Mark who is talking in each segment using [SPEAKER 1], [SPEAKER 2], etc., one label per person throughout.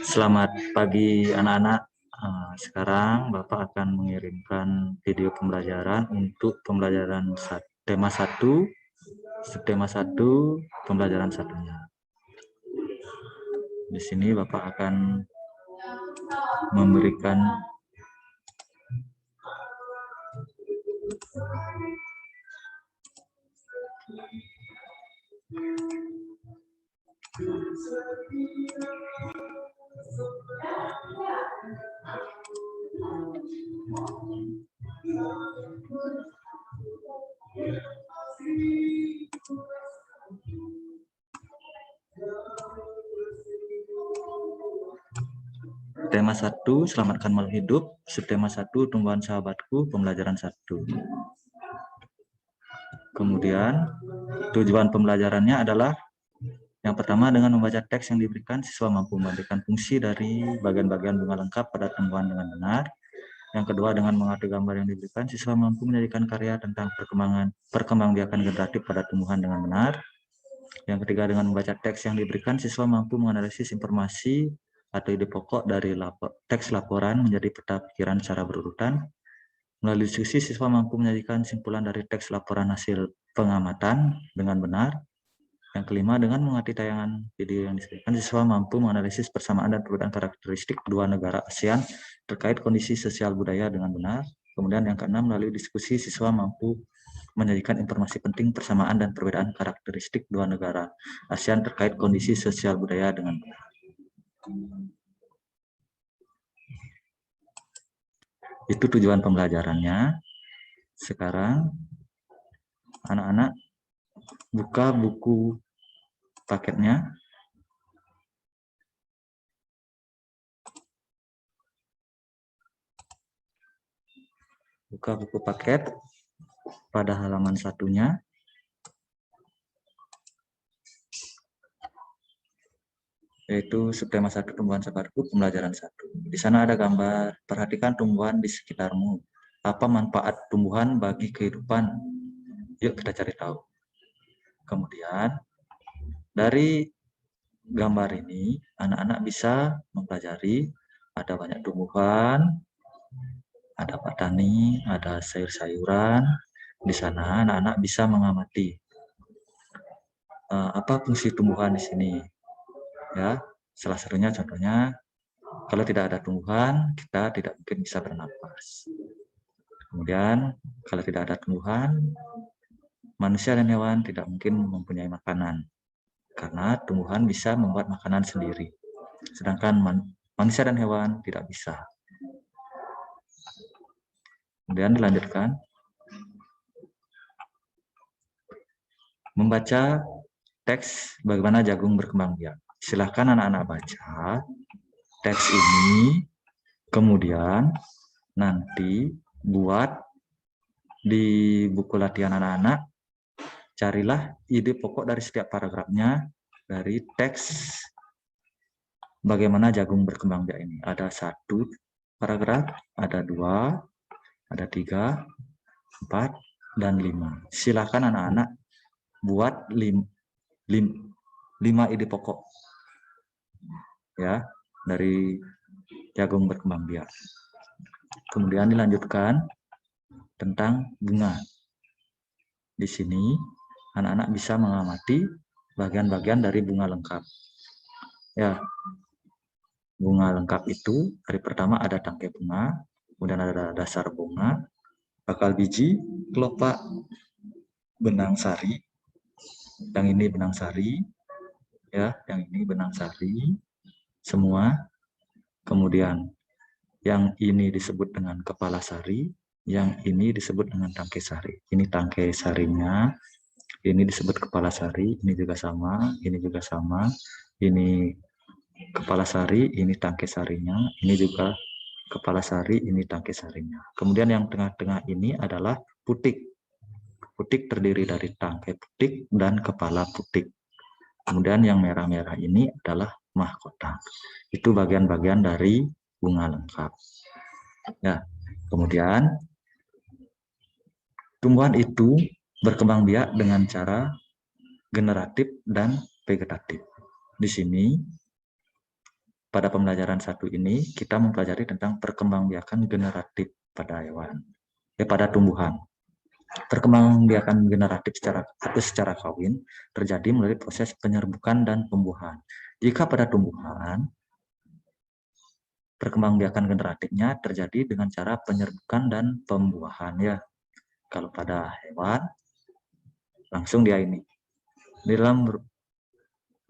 [SPEAKER 1] Selamat pagi anak-anak. Sekarang Bapak akan mengirimkan video pembelajaran untuk pembelajaran tema 1, subtema 1, pembelajaran satunya. Di sini Bapak akan memberikan tema 1, selamatkan makhluk hidup, subtema 1, tumbuhan sahabatku, pembelajaran 1. Kemudian tujuan pembelajarannya adalah yang pertama, dengan membaca teks yang diberikan, siswa mampu memberikan fungsi dari bagian-bagian bunga lengkap pada tumbuhan dengan benar. Yang kedua, dengan mengerti gambar yang diberikan, siswa mampu menjadikan karya tentang perkembangbiakan generatif pada tumbuhan dengan benar. Yang ketiga, dengan membaca teks yang diberikan, siswa mampu menganalisis informasi atau ide pokok dari teks laporan menjadi peta pikiran secara berurutan. Melalui diskusi, siswa mampu menyajikan simpulan dari teks laporan hasil pengamatan dengan benar. Yang kelima, dengan mengerti tayangan video yang disediakan, siswa mampu menganalisis persamaan dan perbedaan karakteristik dua negara ASEAN terkait kondisi sosial budaya dengan benar. Kemudian yang keenam, melalui diskusi, siswa mampu menyajikan informasi penting persamaan dan perbedaan karakteristik dua negara ASEAN terkait kondisi sosial budaya dengan benar. Itu tujuan pembelajarannya. Sekarang anak-anak buka buku paketnya. Buka buku paket pada halaman satunya. Yaitu subtema 1, tumbuhan sahabatku, pembelajaran 1. Di sana ada gambar, perhatikan tumbuhan di sekitarmu. Apa manfaat tumbuhan bagi kehidupan? Yuk kita cari tahu. Kemudian dari gambar ini anak-anak bisa mempelajari ada banyak tumbuhan, ada petani, ada sayur-sayuran. Di sana anak-anak bisa mengamati apa fungsi tumbuhan di sini. Ya, salah satunya contohnya, kalau tidak ada tumbuhan, kita tidak mungkin bisa bernapas. Kemudian, kalau tidak ada tumbuhan, manusia dan hewan tidak mungkin mempunyai makanan. Karena tumbuhan bisa membuat makanan sendiri. Sedangkan manusia dan hewan tidak bisa. Kemudian dilanjutkan. Membaca teks bagaimana jagung berkembang biak. Silahkan anak-anak baca teks ini, kemudian nanti buat di buku latihan anak-anak, carilah ide pokok dari setiap paragrafnya dari teks bagaimana jagung berkembang biak ini. Ada 1 paragraf, ada 2, ada 3, 4, dan 5. Silakan anak-anak buat 5 ide pokok ya dari jagung berkembang biak. Kemudian dilanjutkan tentang bunga. Di sini anak-anak bisa mengamati bagian-bagian dari bunga lengkap. Ya, bunga lengkap itu hari pertama ada tangkai bunga, kemudian ada dasar bunga, bakal biji, kelopak, benang sari. Yang ini benang sari, ya, yang ini benang sari, semua. Kemudian yang ini disebut dengan kepala sari, yang ini disebut dengan tangkai sari. Ini tangkai sarinya, ini disebut kepala sari, ini juga sama, ini kepala sari, ini tangkai sarinya, ini juga kepala sari, ini tangkai sarinya. Kemudian yang tengah-tengah ini adalah putik. Putik terdiri dari tangkai putik dan kepala putik. Kemudian yang merah-merah ini adalah mahkota. Itu bagian-bagian dari bunga lengkap. Ya, kemudian tumbuhan itu berkembang biak dengan cara generatif dan vegetatif. di sini pada pembelajaran 1 ini kita mempelajari tentang perkembangbiakan generatif pada hewan, pada tumbuhan. Perkembangbiakan generatif secara kawin terjadi melalui proses penyerbukan dan pembuahan. Jika pada tumbuhan, perkembangbiakan generatifnya terjadi dengan cara penyerbukan dan pembuahan ya. Kalau pada hewan, langsung dia ini. Di dalam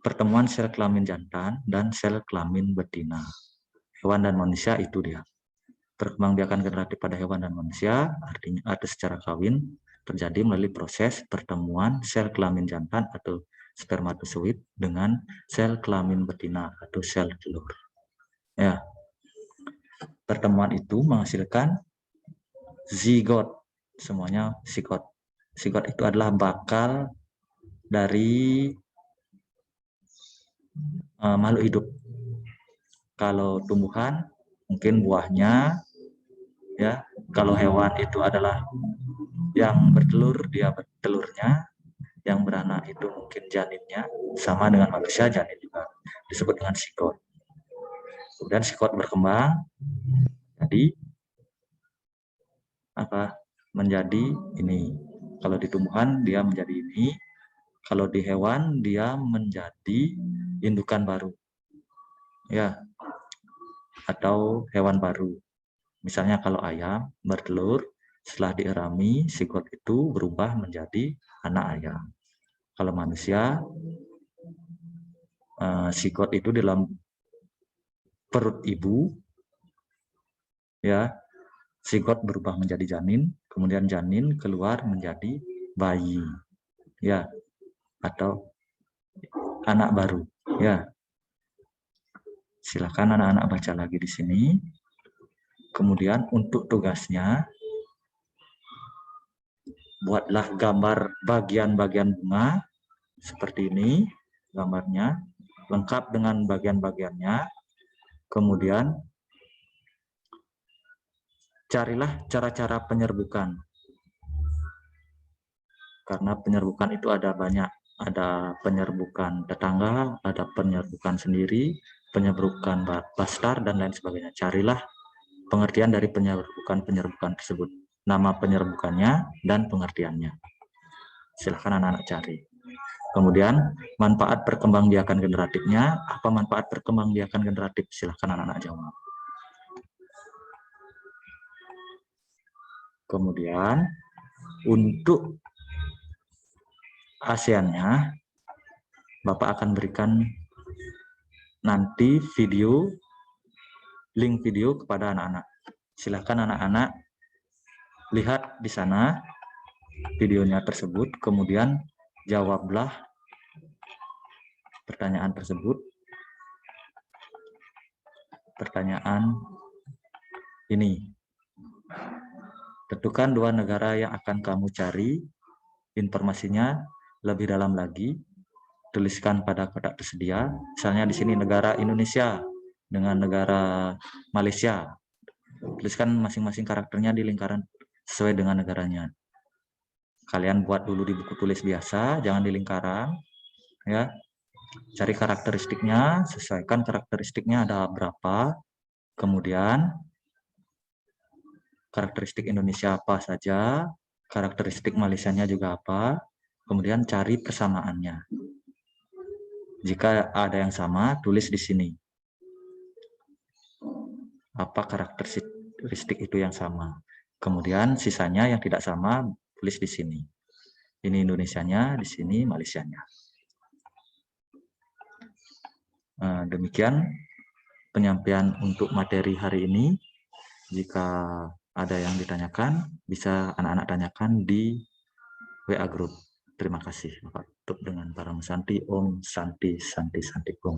[SPEAKER 1] pertemuan sel kelamin jantan dan sel kelamin betina. Hewan dan manusia itu dia. Perkembangbiakan generatif pada hewan dan manusia artinya atau secara kawin terjadi melalui proses pertemuan sel kelamin jantan atau spermatozoid dengan sel kelamin betina atau sel telur. Ya. Pertemuan itu menghasilkan zigot. Semuanya zigot. Zigot itu adalah bakal dari makhluk hidup. Kalau tumbuhan mungkin buahnya, ya. Kalau hewan itu adalah yang bertelur, dia bertelurnya. Yang beranak itu mungkin janinnya. Sama dengan manusia, janin juga disebut dengan zigot. Kemudian zigot berkembang jadi menjadi ini. Kalau di tumbuhan dia menjadi ini. Kalau di hewan dia menjadi indukan baru. Ya. Atau hewan baru. Misalnya kalau ayam bertelur, setelah dierami, zigot itu berubah menjadi anak ayam. Kalau manusia, zigot itu dalam perut ibu, ya, zigot berubah menjadi janin, kemudian janin keluar menjadi bayi, ya, atau anak baru, ya. Silakan anak-anak baca lagi di sini. Kemudian untuk tugasnya, buatlah gambar bagian-bagian bunga seperti ini gambarnya, lengkap dengan bagian-bagiannya. Kemudian carilah cara-cara penyerbukan. Karena penyerbukan itu ada banyak. Ada penyerbukan tetangga, ada penyerbukan sendiri, penyerbukan bastar, dan lain sebagainya. Carilah pengertian dari penyerbukan tersebut. Nama penyerbukannya dan pengertiannya. Silahkan anak-anak cari. Kemudian manfaat perkembangbiakan generatifnya. Apa manfaat perkembangbiakan generatif? Silahkan anak-anak jawab. Kemudian untuk ASEAN-nya, Bapak akan berikan nanti link video kepada anak-anak. Silahkan anak-anak lihat di sana videonya tersebut, kemudian jawablah pertanyaan tersebut. Pertanyaan ini. Tentukan 2 negara yang akan kamu cari. Informasinya lebih dalam lagi. Tuliskan pada kotak tersedia. Misalnya di sini negara Indonesia dengan negara Malaysia. Tuliskan masing-masing karakternya di lingkaran sesuai dengan negaranya. Kalian buat dulu di buku tulis biasa, jangan di lingkaran, ya. Cari karakteristiknya, sesuaikan karakteristiknya ada berapa. Kemudian karakteristik Indonesia apa saja, karakteristik Malaysianya juga apa. Kemudian cari persamaannya. Jika ada yang sama, tulis di sini. Apa karakteristik itu yang sama. Kemudian sisanya yang tidak sama, tulis di sini. Ini Indonesianya, di sini Malaysianya. Demikian penyampaian untuk materi hari ini. Jika ada yang ditanyakan, bisa anak-anak tanyakan di WA Group. Terima kasih. Bapak tutup dengan Param Santi, Om Santi, Santi, Santi, Om.